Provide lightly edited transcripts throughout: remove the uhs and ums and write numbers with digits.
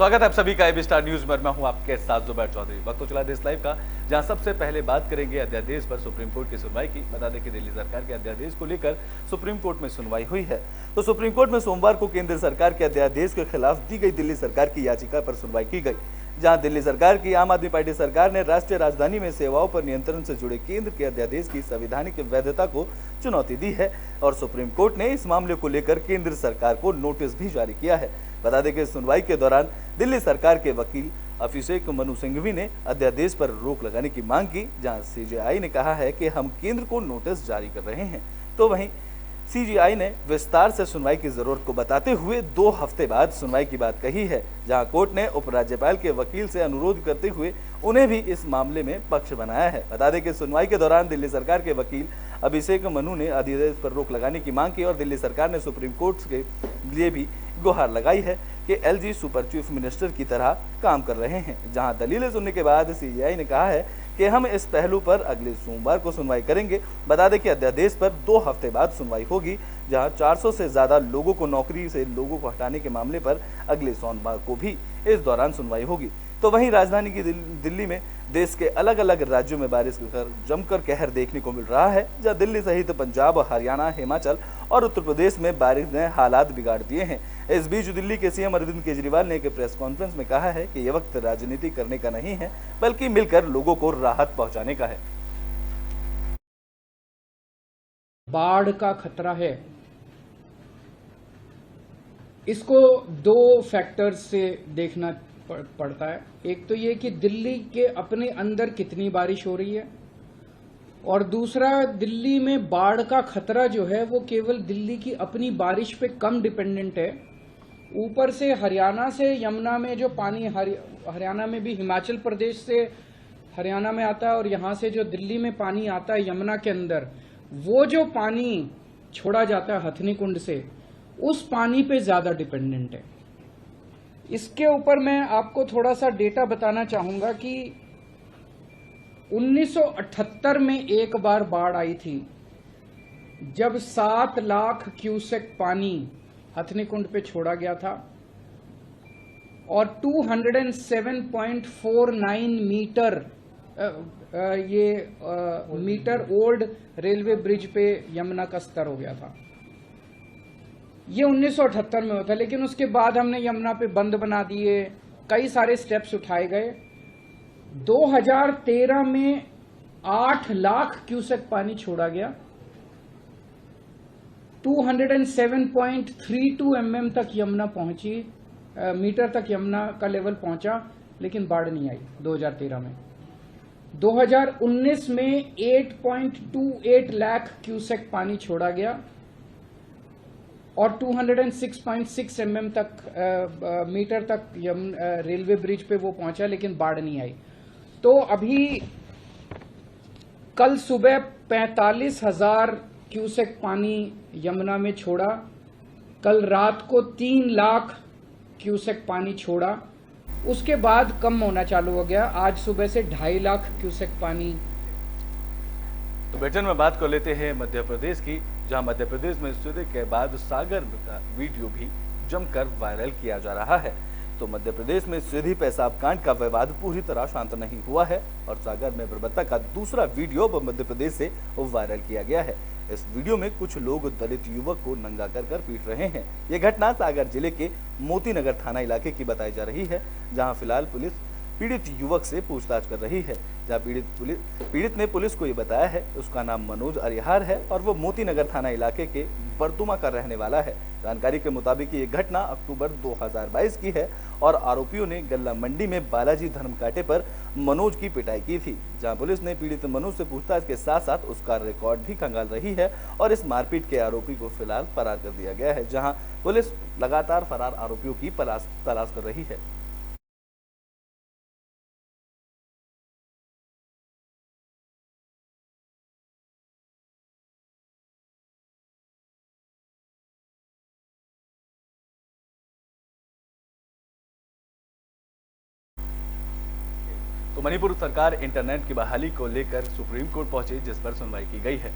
स्वागत है आप सभी का एबी स्टार न्यूज में। मैं हूं आपके साथ जुबैर चौधरी। वक्त तो चला देश लाइव का, जहां सबसे पहले बात करेंगे अध्यादेश पर सुप्रीम कोर्ट की सुनवाई की। बता दें कि दिल्ली सरकार के अध्यादेश को लेकर सुप्रीम कोर्ट में सुनवाई हुई है। तो सुप्रीम कोर्ट में सोमवार को केंद्र सरकार के अध्यादेश के खिलाफ दी गई दिल्ली सरकार की याचिका पर सुनवाई की गई, जहां दिल्ली सरकार की आम आदमी पार्टी सरकार ने राष्ट्रीय राजधानी में सेवाओं पर नियंत्रण से जुड़े केंद्र के अध्यादेश की संवैधानिक वैधता को चुनौती दी है और सुप्रीम कोर्ट ने इस मामले को लेकर केंद्र सरकार को नोटिस भी जारी किया है। बता दें कि सुनवाई के दौरान दिल्ली सरकार के वकील अभिषेक मनु सिंघवी ने अध्यादेश पर रोक लगाने की मांग की, जहां सीजेआई ने कहा है कि हम केंद्र को नोटिस जारी कर रहे हैं। तो वहीं सीजेआई ने विस्तार से सुनवाई की जरूरत को बताते हुए 2 हफ्ते बाद सुनवाई की बात कही है, जहां कोर्ट ने उपराज्यपाल के वकील से अनुरोध करते हुए उन्हें भी इस मामले में पक्ष बनाया है। बता दें कि सुनवाई के दौरान दिल्ली सरकार के वकील अभिषेक मनु ने अध्यादेश पर रोक लगाने की मांग की और दिल्ली सरकार ने सुप्रीम कोर्ट के लिए भी गुहार लगाई है कि एलजी सुपर चीफ मिनिस्टर की तरह काम कर रहे हैं। जहां दलीलें सुनने के बाद सीजेआई ने कहा है कि हम इस पहलू पर अगले सोमवार को सुनवाई करेंगे। बता दें कि अध्यादेश पर 2 हफ्ते बाद सुनवाई होगी, जहां 400 से ज्यादा लोगों को नौकरी से लोगों को हटाने के मामले पर अगले सोमवार को भी इस दौरान सुनवाई होगी। तो वहीं राजधानी की दिल्ली में देश के अलग अलग राज्यों में बारिश का जमकर कहर देखने को मिल रहा है, जहां दिल्ली सहित पंजाब, हरियाणा, हिमाचल और उत्तर प्रदेश में बारिश ने हालात बिगाड़ दिए हैं। इस बीच दिल्ली के सीएम अरविंद केजरीवाल ने एक प्रेस कॉन्फ्रेंस में कहा है कि यह वक्त राजनीति करने का नहीं है, बल्कि मिलकर लोगों को राहत पहुंचाने का है। बाढ़ का खतरा है, इसको 2 फैक्टर्स से देखना पड़ता है। एक तो ये कि दिल्ली के अपने अंदर कितनी बारिश हो रही है, और दूसरा दिल्ली में बाढ़ का खतरा जो है वो केवल दिल्ली की अपनी बारिश पे कम डिपेंडेंट है। ऊपर से हरियाणा से यमुना में जो पानी हरियाणा में भी हिमाचल प्रदेश से हरियाणा में आता है, और यहाँ से जो दिल्ली में पानी आता है यमुना के अंदर, वो जो पानी छोड़ा जाता है हथनी कुंड से, उस पानी पे ज्यादा डिपेंडेंट है। इसके ऊपर मैं आपको थोड़ा सा डेटा बताना चाहूंगा कि 1978 में एक बार बाढ़ आई थी, जब 7 लाख क्यूसेक पानी हथनी कुंड पे छोड़ा गया था और 207.49 metre metre old railway bridge पे यमुना का स्तर हो गया था। ये 1978 में होता, लेकिन उसके बाद हमने यमुना पे बंद बना दिए, कई सारे स्टेप्स उठाए गए। 2013 में 8 लाख क्यूसेक पानी छोड़ा गया, 207.32 mm तक यमुना पहुंची, मीटर तक यमुना का लेवल पहुंचा, लेकिन बाढ़ नहीं आई 2013 में। 2019 में 8.28 लाख क्यूसेक पानी छोड़ा गया और 206.6 mm तक मीटर तक रेलवे ब्रिज पे वो पहुंचा, लेकिन बाढ़ नहीं आई। तो अभी कल सुबह 45,000 क्यूसेक पानी यमुना में छोड़ा, कल रात को 3 लाख क्यूसेक पानी छोड़ा, उसके बाद कम होना चालू हो गया। आज सुबह से 2.5 लाख क्यूसेक पानी। तो ब्रिटेन में बात कर लेते हैं मध्य प्रदेश की, जहां मध्य प्रदेश में सूर्य के बाद सागर का वीडियो भी जमकर वायरल किया जा रहा है। तो मध्य प्रदेश में सीधी पेशाब कांड का विवाद पूरी तरह शांत नहीं हुआ है और सागर में बर्बरता का दूसरा वीडियो मध्य प्रदेश से वायरल किया गया है। इस वीडियो में कुछ लोग दलित युवक को नंगा कर पीट रहे हैं। यह घटना सागर जिले के मोतीनगर थाना इलाके की बताई जा रही है, जहाँ फिलहाल पुलिस पीड़ित युवक से पूछताछ कर रही है। जहां पीड़ित ने पुलिस को ये बताया है उसका नाम मनोज अरिहार है और वो मोतीनगर थाना इलाके के बरतुमा का रहने वाला है। जानकारी के मुताबिक ये घटना अक्टूबर 2022 की है और आरोपियों ने गल्ला मंडी में बालाजी धर्मकाटे पर मनोज की पिटाई की थी, जहां पुलिस ने पीड़ित मनोज से पूछताछ के साथ साथ उसका रिकॉर्ड भी खंगाल रही है और इस मारपीट के आरोपी को फिलहाल फरार कर दिया गया है, जहाँ पुलिस लगातार फरार आरोपियों की तलाश कर रही है। तो मणिपुर सरकार इंटरनेट की बहाली को लेकर सुप्रीम कोर्ट पहुंची, जिस पर सुनवाई की गई है।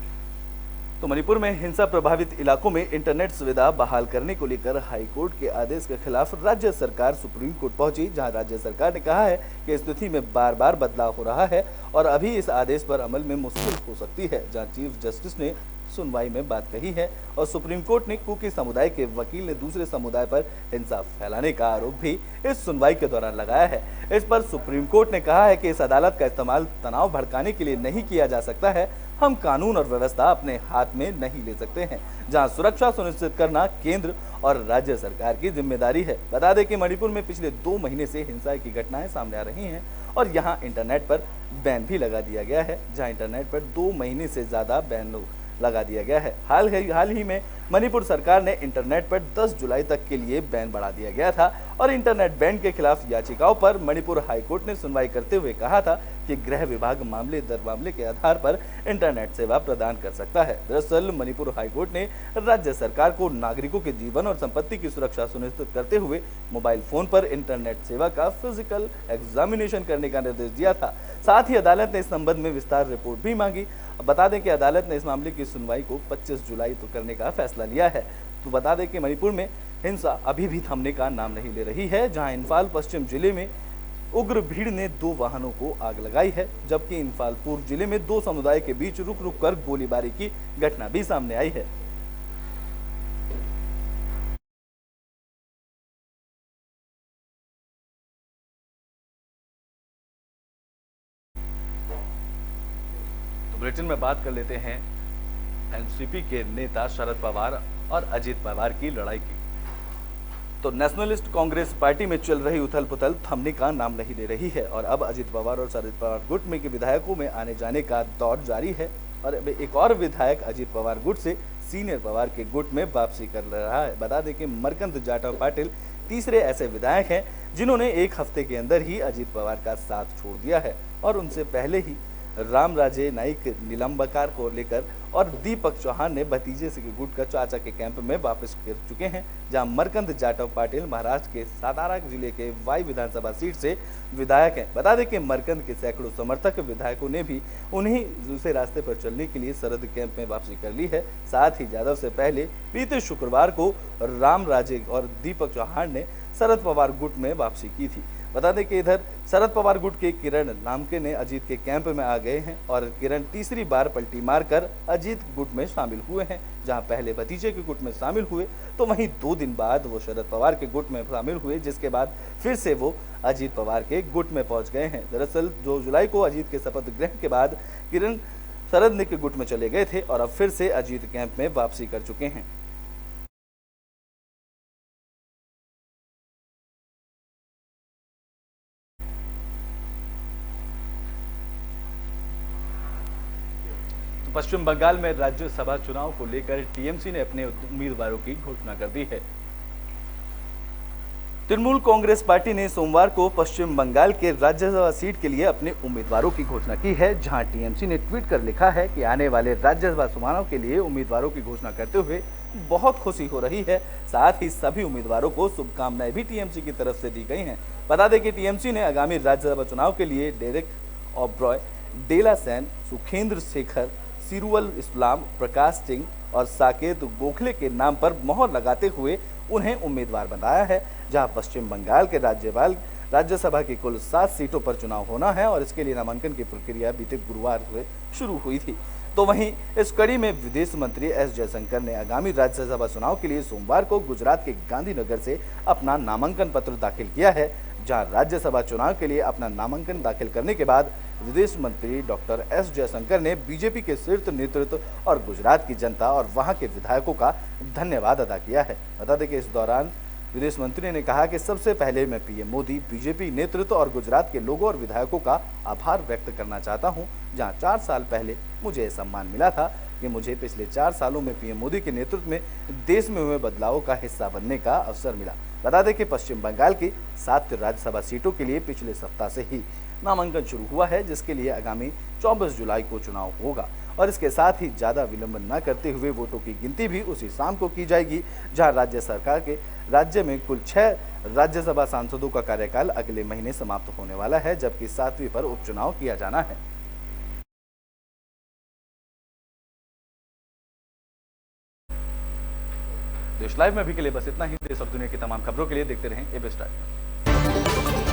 तो मणिपुर में हिंसा प्रभावित इलाकों में इंटरनेट सुविधा बहाल करने को लेकर हाई कोर्ट के आदेश के खिलाफ राज्य सरकार सुप्रीम कोर्ट पहुंची, जहां राज्य सरकार ने कहा है कि स्थिति में बार बार बदलाव हो रहा है और अभी इस आदेश पर अमल में मुश्किल हो सकती है। जहां चीफ जस्टिस ने सुनवाई में बात कही है और सुप्रीम कोर्ट ने कुकी समुदाय के वकील ने दूसरे समुदाय पर हिंसा फैलाने का आरोप भी इस सुनवाई के दौरान लगाया है। इस पर सुप्रीम कोर्ट ने कहा है कि इस अदालत का इस्तेमाल तनाव भड़काने के लिए नहीं किया जा सकता है। हम कानून और व्यवस्था अपने हाथ में नहीं ले सकते हैं, जहां सुरक्षा सुनिश्चित करना केंद्र और राज्य सरकार की जिम्मेदारी है। बता दें कि मणिपुर में पिछले 2 महीने से हिंसा की घटनाएं सामने आ रही हैं और यहां इंटरनेट पर बैन भी लगा दिया गया है, जहां इंटरनेट पर 2 महीने से ज्यादा बैन लगा दिया गया है। हाल ही में मणिपुर सरकार ने इंटरनेट पर 10 जुलाई तक के लिए बैन बढ़ा दिया गया था और इंटरनेट बैन के खिलाफ याचिकाओं पर मणिपुर हाईकोर्ट ने सुनवाई करते हुए कहा था कि गृह विभाग मामले दर मामले के आधार पर इंटरनेट सेवा प्रदान कर सकता है। दरअसल मणिपुर हाईकोर्ट ने राज्य सरकार को नागरिकों के जीवन और संपत्ति की सुरक्षा सुनिश्चित करते हुए मोबाइल फोन पर इंटरनेट सेवा का फिजिकल एग्जामिनेशन करने का निर्देश दिया था। साथ ही अदालत ने इस संबंध में विस्तार रिपोर्ट भी मांगी। बता दें कि अदालत ने इस मामले की सुनवाई को 25 जुलाई तो करने का फैसला लिया है। तो बता दें कि मणिपुर में हिंसा अभी भी थमने का नाम नहीं ले रही है, जहां इम्फाल पश्चिम जिले में उग्र भीड़ ने 2 वाहनों को आग लगाई है, जबकि इम्फाल पूर्व जिले में 2 समुदाय के बीच रुक रुक कर गोलीबारी की घटना भी सामने आई है। तो बुलेटिन में बात कर लेते हैं एनसीपी के नेता शरद पवार और अजीत पवार की लड़ाई की। तो नेशनलिस्ट कांग्रेस पार्टी में चल रही उथल पुथल थमने का नाम नहीं ले रही है और अब अजीत पवार और शरद पवार गुट में के विधायकों में आने जाने का दौर जारी है और अब एक और विधायक अजीत पवार गुट से सीनियर पवार के गुट में वापसी कर रहा है। बता दें कि मरकंद जाटव पाटिल तीसरे ऐसे विधायक हैं जिन्होंने 1 हफ्ते के अंदर ही अजीत पवार का साथ छोड़ दिया है और उनसे पहले ही रामराजे नाइक निलंबकार को लेकर और दीपक चौहान ने भतीजे से गुट का चाचा के कैंप में वापस कर चुके हैं, जहां मरकंद जाटव पाटिल महाराष्ट्र के सातारा जिले के वाई विधानसभा सीट से विधायक हैं। बता दें कि मरकंद के सैकड़ों समर्थक विधायकों ने भी उन्हीं दूसरे रास्ते पर चलने के लिए शरद कैंप में वापसी कर ली है। साथ ही यादव से पहले बीते शुक्रवार को रामराजे और दीपक चौहान ने शरद पवार गुट में वापसी की थी। बता दें कि इधर शरद पवार गुट के किरण नामके ने अजीत के कैंप में आ गए हैं और किरण तीसरी बार पलटी मारकर अजीत गुट में शामिल हुए हैं। जहां पहले भतीजे के गुट में शामिल हुए तो वहीं 2 दिन बाद वो शरद पवार के गुट में शामिल हुए, जिसके बाद फिर से वो अजीत पवार के गुट में पहुंच गए हैं। दरअसल 2 जुलाई को अजीत के शपथ ग्रहण के बाद किरण शरद के गुट में चले गए थे और अब फिर से अजीत कैंप में वापसी कर चुके हैं। पश्चिम बंगाल में राज्यसभा चुनाव को लेकर टीएमसी ने अपने उम्मीदवारों की घोषणा कर दी है। तृणमूल कांग्रेस पार्टी ने सोमवार को पश्चिम बंगाल के राज्यसभा सीट के लिए अपने उम्मीदवारों की घोषणा की है, जहां टीएमसी ने ट्वीट कर लिखा है कि आने वाले राज्यसभा चुनाव के लिए उम्मीदवारों की घोषणा करते हुए बहुत खुशी हो रही है। साथ ही सभी उम्मीदवारों को शुभकामनाएं भी टीएमसी की तरफ से दी गई हैं। बता दें कि टीएमसी ने आगामी राज्यसभा चुनाव के लिए डेरेक ओब्रॉय, डेला सेन, सुखेंद्र शेखर, सिरुअल इस्लाम, प्रकाश सिंह और साकेत गोखले के नाम पर मोहर लगाते हुए उन्हें उम्मीदवार बनाया है। जहां पश्चिम बंगाल के राज्यसभा की कुल 7 सीटों पर चुनाव होना है और इसके लिए नामांकन की प्रक्रिया बीते गुरुवार से शुरू हुई थी। तो वहीं इस कड़ी में विदेश मंत्री एस जयशंकर ने आगामी राज्यसभा चुनाव के लिए सोमवार को गुजरात के गांधीनगर से अपना नामांकन पत्र दाखिल किया है। जहां राज्यसभा चुनाव के लिए अपना नामांकन दाखिल करने के बाद विदेश मंत्री डॉक्टर एस जयशंकर ने बीजेपी के शीर्ष नेतृत्व और गुजरात की जनता और वहां के विधायकों का धन्यवाद अदा किया है। बता दें कि इस दौरान विदेश मंत्री ने कहा कि सबसे पहले मैं पीएम मोदी, बीजेपी नेतृत्व और गुजरात के लोगों और विधायकों का आभार व्यक्त करना चाहता हूं, जहां 4 साल पहले मुझे यह सम्मान मिला था कि मुझे पिछले 4 सालों में पीएम मोदी के नेतृत्व में देश में हुए बदलावों का हिस्सा बनने का अवसर मिला। बता दें कि पश्चिम बंगाल की 7 राज्यसभा सीटों के लिए पिछले सप्ताह से ही नामांकन शुरू हुआ है, जिसके लिए आगामी 24 जुलाई को चुनाव होगा और इसके साथ ही ज्यादा विलंब न करते हुए वोटों की गिनती भी उसी शाम को की जाएगी। जहां राज्य में कुल 6 राज्यसभा सांसदों का कार्यकाल अगले महीने समाप्त होने वाला है, जबकि 7वीं पर उपचुनाव किया जाना है। देश लाइव में अभी के लिए बस इतना ही। देश और दुनिया की तमाम खबरों के लिए देखते रहें एबीएस टाइम।